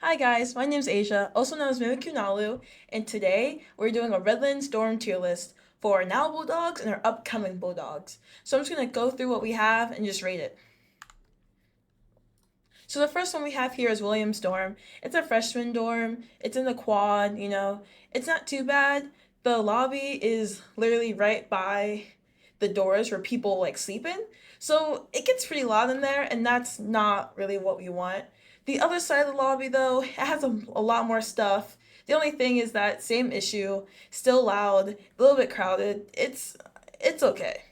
Hi guys, my name's Asia, also known as MimikyuNalu, and today we're doing a Redlands dorm tier list for our now Bulldogs and our upcoming Bulldogs. So I'm just gonna go through what we have and just rate it. So the first one we have here is Williams dorm. It's a freshman dorm. It's in the quad, It's not too bad. The lobby is literally right by the doors where people like sleep in. So it gets pretty loud in there, and that's not really what we want. The other side of the lobby, though, it has a lot more stuff. The only thing is that same issue, still loud, a little bit crowded. It's okay.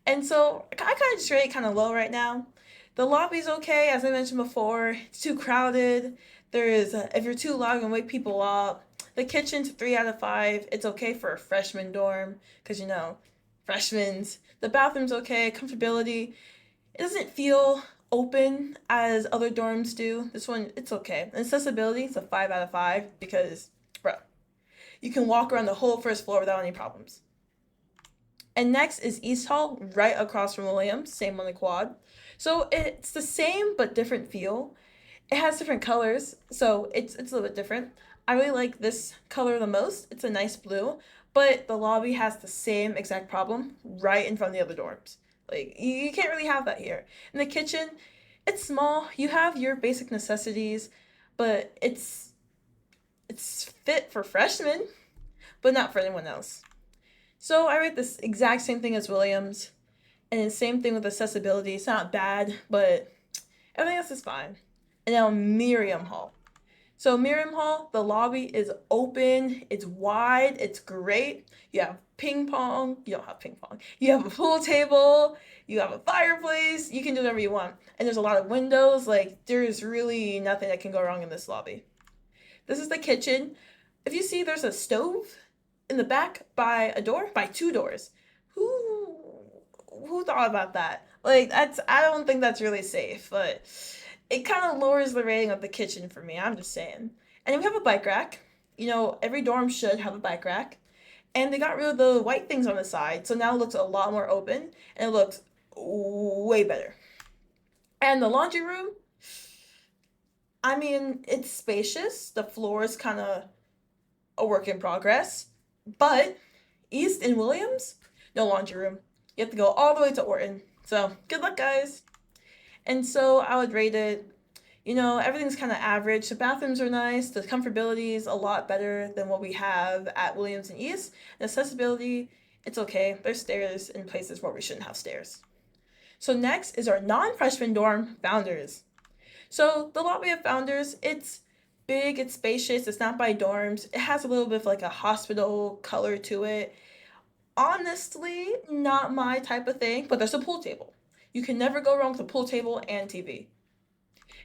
And so I kind of just rate it kind of low right now. The lobby's okay, as I mentioned before. It's too crowded. If you're too loud, you can wake people up. The kitchen's a 3 out of 5. It's okay for a freshman dorm, because freshmen's. The bathroom's okay. Comfortability. It doesn't feel open as other dorms do. This one, it's okay. Accessibility, it's a 5 out of 5 because, bro, you can walk around the whole first floor without any problems. And next is East Hall, right across from Williams, same on the quad. So it's the same but different feel. It has different colors, so it's a little bit different. I really like this color the most. It's a nice blue, but the lobby has the same exact problem right in front of the other dorms. Like you can't really have that here. In the kitchen, it's small. You have your basic necessities, but it's fit for freshmen, but not for anyone else. So I rate this exact same thing as Williams, and the same thing with accessibility. It's not bad, but everything else is fine. And now Miriam Hall. So Miriam Hall, the lobby is open, it's wide, it's great. You have ping pong. You don't have ping pong. You have a pool table. You have a fireplace. You can do whatever you want. And there's a lot of windows. Like there's really nothing that can go wrong in this lobby. This is the kitchen. If you see, there's a stove in the back by a door, by two doors. Who who thought about that? Like I don't think that's really safe, but it kind of lowers the rating of the kitchen for me. I'm just saying. And then we have a bike rack. Every dorm should have a bike rack. And they got rid of the white things on the side, so now it looks a lot more open and it looks way better. And the laundry room, I mean, it's spacious. The floor is kind of a work in progress, but East and Williams, no laundry room. You have to go all the way to Orton. So good luck, guys. And so I would rate it, everything's kind of average. The bathrooms are nice. The comfortability is a lot better than what we have at Williams and East. And accessibility, it's okay. There's stairs in places where we shouldn't have stairs. So next is our non-freshman dorm, Founders. So the lobby of Founders, it's big, it's spacious, it's not by dorms. It has a little bit of like a hospital color to it. Honestly, not my type of thing, but there's a pool table. You can never go wrong with a pool table and TV.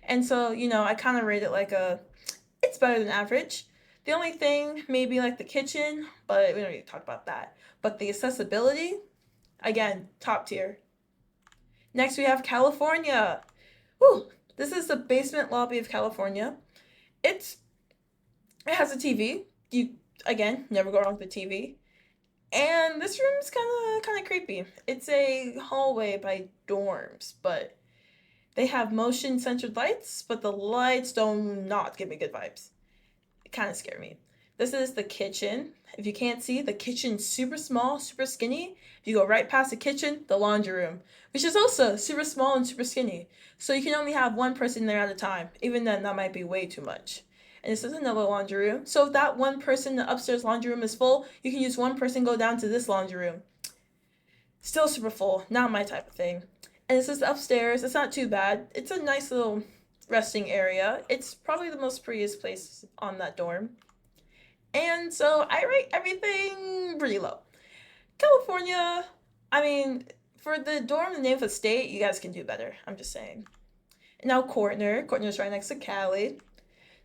And so, I kind of rate it like it's better than average. The only thing, maybe like the kitchen, but we don't need to talk about that. But the accessibility, again, top tier. Next, we have California. Whew, this is the basement lobby of California. It's it has a TV. You again never go wrong with the TV. And this room's kind of creepy. It's a hallway by dorms, but they have motion censored lights, but the lights do not give me good vibes. It kind of scare me. This is the kitchen. If you can't see, the kitchen's super small, super skinny. If you go right past the kitchen, the laundry room, which is also super small and super skinny. So you can only have one person there at a time. Even then, that might be way too much. And this is another laundry room. So if that one person in the upstairs laundry room is full, you can use one person go down to this laundry room. Still super full, not my type of thing. And this is upstairs. It's not too bad. It's a nice little resting area. It's probably the most prettiest place on that dorm. And so I rate everything pretty low. California, I mean, for the dorm, the name of the state, you guys can do better. I'm just saying. And now Courtner. Courtner's right next to Cali.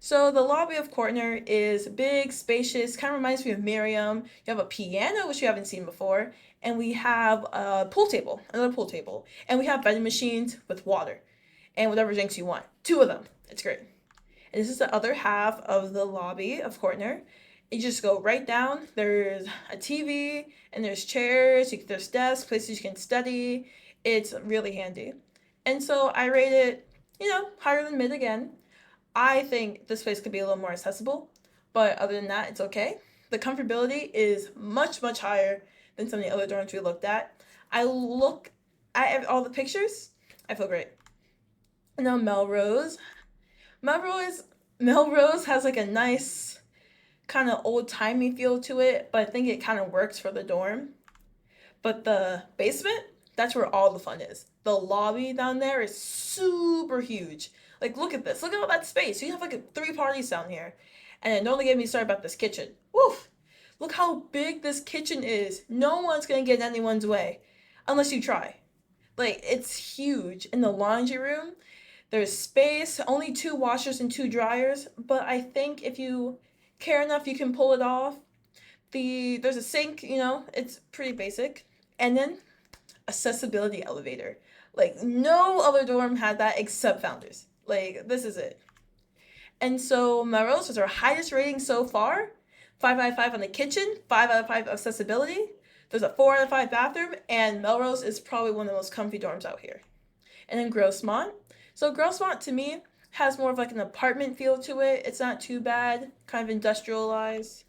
So the lobby of Courtner is big, spacious, kind of reminds me of Miriam. You have a piano, which you haven't seen before, and we have a pool table, another pool table, and we have vending machines with water and whatever drinks you want. Two of them. It's great. And this is the other half of the lobby of Courtner. You just go right down. There's a TV and there's chairs. There's desks, places you can study. It's really handy. And so I rate it, higher than mid again. I think this place could be a little more accessible, but other than that, it's okay. The comfortability is much, much higher than some of the other dorms we looked at. I look at all the pictures, I feel great. And now Melrose. Melrose Melrose has like a nice kind of old timey feel to it, but I think it kind of works for the dorm. But the basement, that's where all the fun is. The lobby down there is super huge. Like, look at this. Look at all that space. You have like three parties down here. And then don't get me started about this kitchen. Woof! Look how big this kitchen is. No one's gonna get in anyone's way unless you try. Like, it's huge. In the laundry room, there's space, only two washers and two dryers, but I think if you care enough, you can pull it off. There's a sink, it's pretty basic. And then accessibility elevator. Like no other dorm had that except Founders. Like this is it. And so Melrose was our highest rating so far. 5 out of 5 on the kitchen, 5 out of 5 accessibility. There's a 4 out of 5 bathroom, and Melrose is probably one of the most comfy dorms out here. And then Grossmont. So Grossmont to me has more of like an apartment feel to it. It's not too bad, kind of industrialized.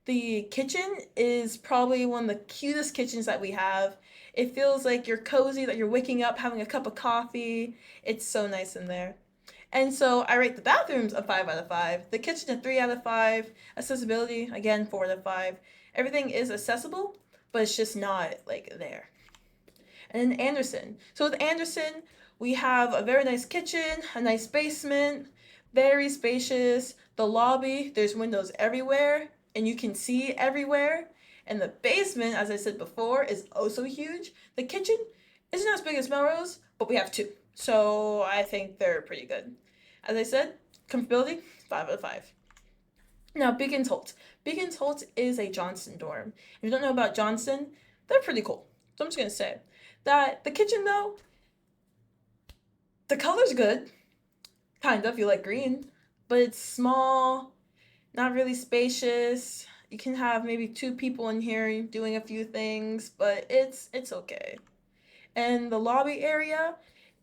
The kitchen is probably one of the cutest kitchens that we have. It feels like you're cozy, that you're waking up having a cup of coffee. It's so nice in there. And so I rate the bathrooms a 5 out of 5. The kitchen a 3 out of 5. Accessibility, again, 4 out of 5. Everything is accessible, but it's just not like there. And then Anderson. So with Anderson, we have a very nice kitchen, a nice basement, very spacious. The lobby, there's windows everywhere, and you can see everywhere. And the basement, as I said before, is also huge. The kitchen isn't as big as Melrose, but we have two. So I think they're pretty good. As I said, comfortability, 5 out of 5. Now, Beacons Holt. Beacons Holt is a Johnston dorm. If you don't know about Johnston, they're pretty cool. So I'm just going to say that the kitchen, though, the color's good. Kind of, you like green. But it's small, not really spacious. You can have maybe two people in here doing a few things, but it's okay. And the lobby area,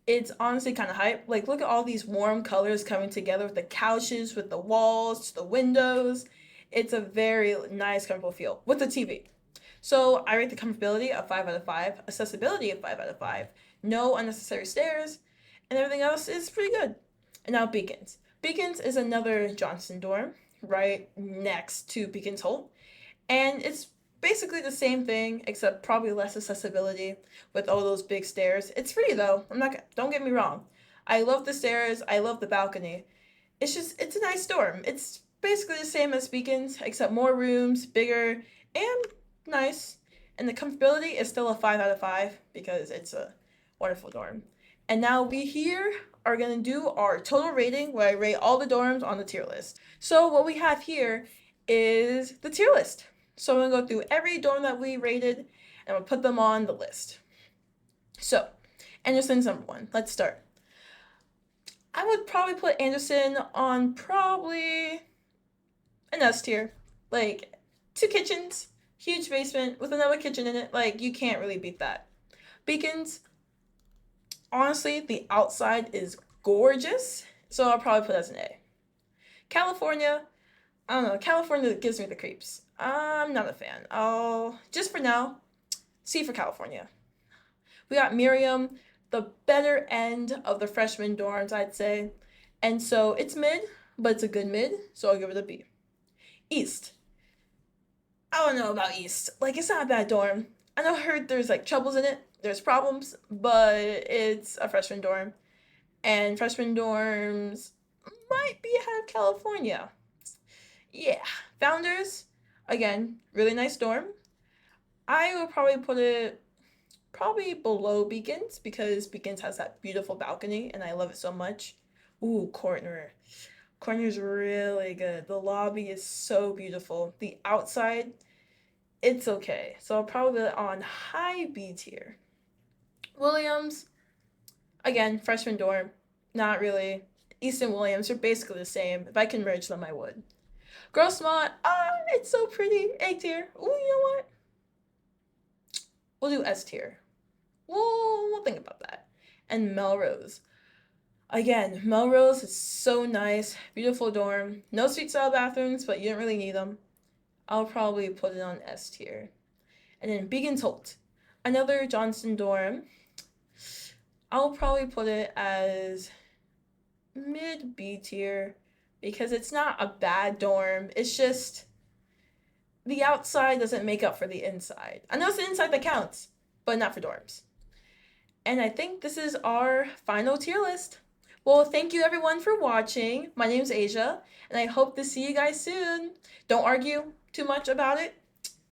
it's honestly kind of hype. Like, look at all these warm colors coming together with the couches, with the walls, the windows. It's a very nice, comfortable feel with the TV. So I rate the comfortability a 5 out of 5, accessibility a 5 out of 5, no unnecessary stairs, and everything else is pretty good. And now Beacons. Beacons is another Johnston dorm right next to Beacons Holt, and it's basically the same thing except probably less accessibility with all those big stairs. It's free though. Don't get me wrong. I love the stairs. I love the balcony. It's a nice dorm. It's basically the same as Beacons except more rooms, bigger, and nice. And the comfortability is still a 5 out of 5 because it's a wonderful dorm. And now we here are going to do our total rating where I rate all the dorms on the tier list. So what we have here is the tier list. So I'm going to go through every dorm that we rated and we'll put them on the list. So Anderson's number 1. Let's start. I would probably put Anderson on probably an S tier. Like 2 kitchens, huge basement with another kitchen in it. Like you can't really beat that. Beacons, honestly, the outside is gorgeous, so I'll probably put it as an A. California, I don't know, California gives me the creeps. I'm not a fan. Just for now, C for California. We got Miriam, the better end of the freshman dorms, I'd say. And so it's mid, but it's a good mid, so I'll give it a B. East. I don't know about East. Like, it's not a bad dorm. I heard there's like troubles in it. There's problems, but it's a freshman dorm. And freshman dorms might be ahead of California. Yeah. Founders, again, really nice dorm. I would probably put it probably below Beacons because Beacons has that beautiful balcony and I love it so much. Ooh, Corner. Corner's really good. The lobby is so beautiful. The outside, it's okay. So I'll probably put it on high B tier. Williams, again, freshman dorm, not really. East and Williams are basically the same. If I can merge them, I would. Grossmont, it's so pretty. A tier. Ooh, you know what? We'll do S tier. We'll think about that. And Melrose. Again, Melrose is so nice, beautiful dorm. No suite style bathrooms, but you don't really need them. I'll probably put it on S tier. And then Beacons Holt, another Johnston dorm. I'll probably put it as mid B tier because it's not a bad dorm. It's just the outside doesn't make up for the inside. I know it's the inside that counts, but not for dorms. And I think this is our final tier list. Well, thank you everyone for watching. My name's Asia, and I hope to see you guys soon. Don't argue too much about it.